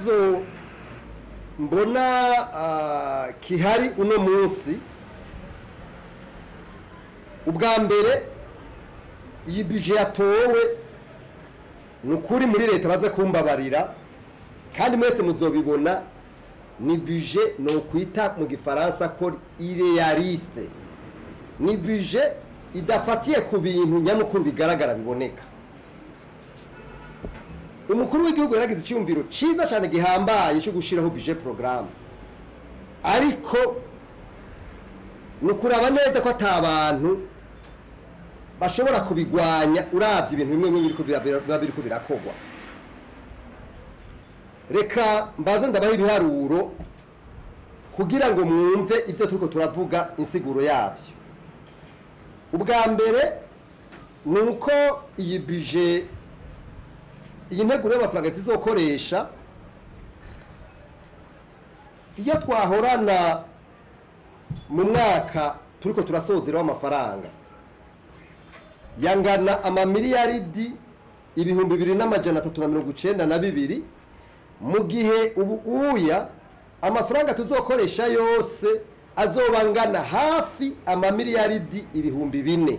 ikibazo mbona kihari uno munsi ubwa mbere iyi budget yatowe nukuri muri leta baze kumbabarira kandi mwese muzobibona ni budget no kwita mu gifaransa ko irrealiste ni budget idafatiye ku bintu nyamukuru bigaragara biboneka. Umukuru w'igihugu yaragize icyumviro ciza cyane gihambaye cyo gushiraho budget programme, ariko nukuraba neza ko atabantu bashobora kubigwanya uravye ibintu bimwe biriko birakogwa. Reka mbaze ndabaho ibiharuro kugira ngo mwumve ibyo turiko turavuga insiguro yavyo. Ubwa mbere nuko iyi budget iyi nteguro y'amafaranga tizokoresha iyo twahorana mu mwaka turiko turasozera amafaranga yangana amamiliyaridi 2,392 mu gihe ubu uya amafaranga tuzokoresha yose azobangana hafi amamiliyaridi 4,000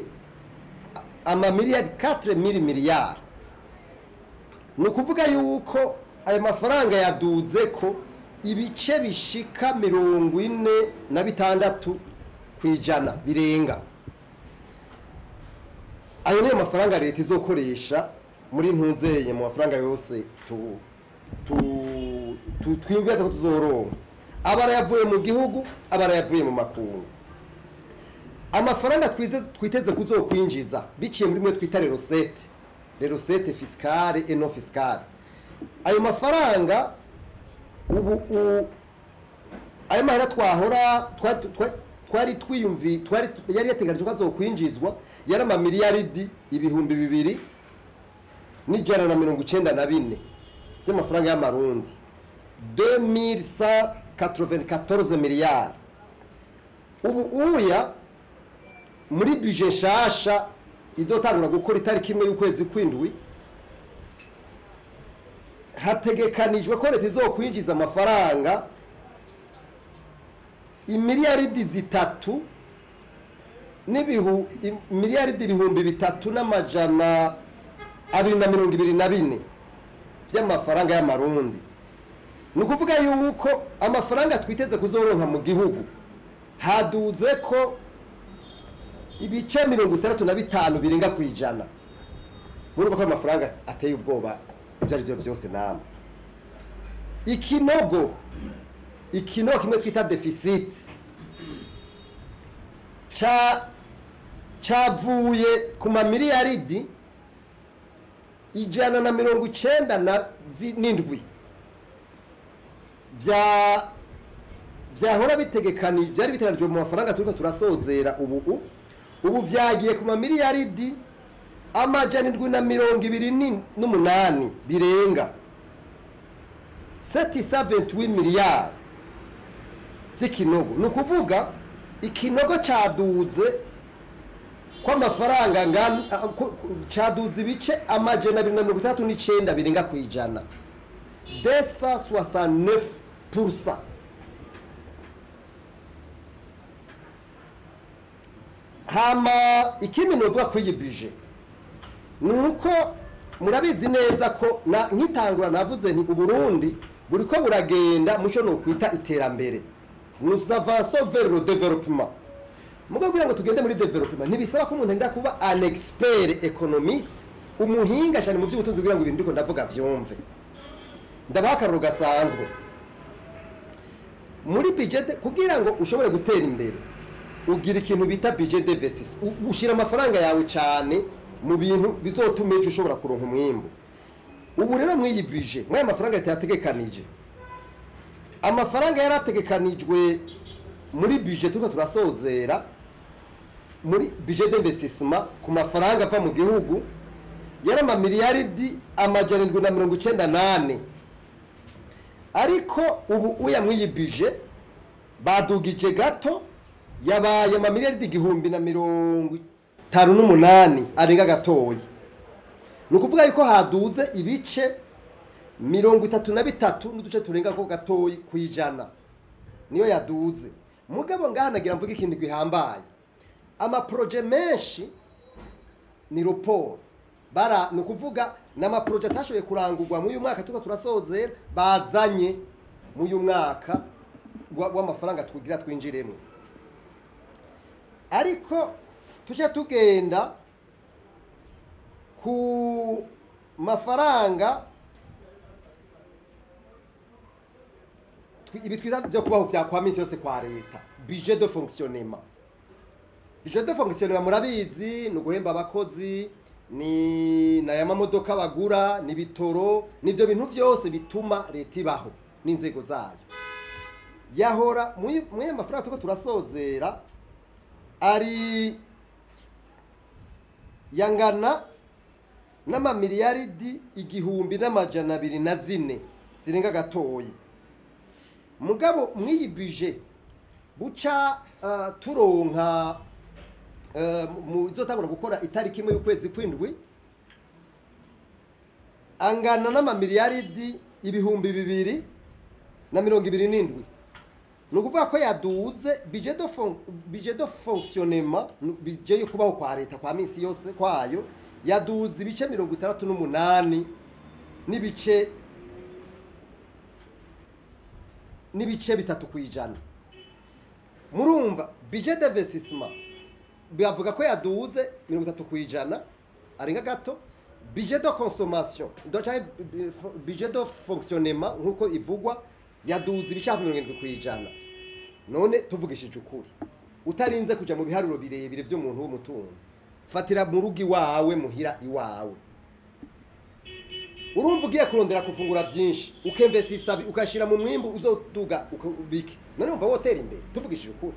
amamiliyaridi 4,000 miliyari. Ni ukuvuga yuko aya mafaranga yaduze ko ibice bishika 46% birenga. Ayo niyo mafaranga leta izokoresha muri ntunzeye mu mafaranga yose twibweza ko tuzoronka, abara yavuye mu gihugu, abara yavuye mu makungu. Amafaranga twiteze kuzokwinjiza biciye muri mwe twita les recettes fiscales et non fiscales. Ayo mafaranga ubu ayo mahera twahora twari twiyumvi yari yateganijwe ko azokwinjizwa yari amamiliyaridi 2,194 by'amafaranga y'amarundi, 2,194 miliyari. Ubu uya muri budget shasha izotangura gukora itariki imwe y'ukwezi kw'indwi hategekanijwe ko leta izokwinjiza amafaranga imiliyaridi 3 miliyaridi 3,224 by'amafaranga y'amarundi. Ni ukuvuga yuko amafaranga twiteze kuzoronka mu gihugu haduze ko ibice 65 birenga kwijana. Murumva ko amafaranga ateye ubwoba ibyo ari byo byose namwe. Ikinogo kimwe twita deficit cavuye ku mamiliyaridi 197 vyahora bitegekanije byari biteganijwe mu mafaranga turiko turasozera ubu vyagiye ku mamiliyaridi 728 birenga 728 miliyari z'ikinogo. Ni ukuvuga ikinogo caduze kwa mafaranga caduze ibice 239 birenga kwijana 269%. Hama ikindi novuga ko iyi budget nuko murabizi neza ko nkitangura navuze nti Burundi buriko buragenda muco no kwita iterambere, nous avançons vers le développement. Mugo kugira ngo tugende muri development ntibisaba ko umuntu ndaka kuba un expert économiste umuhinga cyane mu by'ubutunzi kugira ngo ibintu ndiko ndavuga vyumve. Ndabakaruro gasanzwe muri budget kugira ngo ushobore gutera imbere ugira ikintu bita budget d'investissement, ushira amafaranga yawe cyane mu bintu bizotumeje ushobora kuronka umwimbo. Ubu rero mwiyi budget mwe amafaranga yategekanije, amafaranga yarategekanijwe muri budget turiko turasozera muri budget d'investissement ku mafaranga ava mu gihugu yari amamiliyaridi 798, ariko ubu uya mwiyi budget badugije gato yabaye amamiliyaridi 1,058 arenga gatoyi. Ni ukuvuga yuko haduze ibice 33 n'uduce turenga ko gatoyi kwijana niyo yaduze. Mugabo ngahanagira mvuga ikindi gihambaye, amaproje menshi ni report bara nukuvuga n'amaproje atashoboye kurangurwa mu uyu mwaka tuko turasozera bazanye mu uyu mwaka w'amafaranga twigira twinjiremo. Ariko tuje tugenda ku mafaranga ibi twiza byo kubaho bya kwa minsi yose kwa leta, budget de fonctionnement. Budget de fonctionnement murabizi no guhemba abakozi, ni na yamamodoka bagura, ni bitoro, nivyo bintu byose bituma leta ibaho n'inzego zayo. Yahora mu mafaranga tuko turasozera ari yangana n'amamiliyaridi 1,204 zirenga gatoyi. Mugabo mwiyi budget buca turonka muzotangura gukora itariki imwe y'ukwezi kw'indwi angana n'amamiliyaridi 2,227. Nukuvuga ko yaduze budget de fonctionnement, budget yo kubaho kwa leta kwa minsi yose kwayo yaduze ibice 68 n'ibice bitatu kwijana. Murumva budget d'investissement bavuga ko yaduze 30 kwijana arenga gato. Budget de consommation budget de fonctionnement nkuko ivugwa yaduze ibice 70 kwijana. None tuvugishije ukuri, utarinze kuja mu biharuro birebire byo muntu w'umutunzi, fatira mu rugi wawe muhira iwawe. Urumva ugiye kurondera kufungura byinshi ukemvestisa ukashira mu mwimbu uzotuga ukubike, none umva wotera imbere tuvugishije ukuri.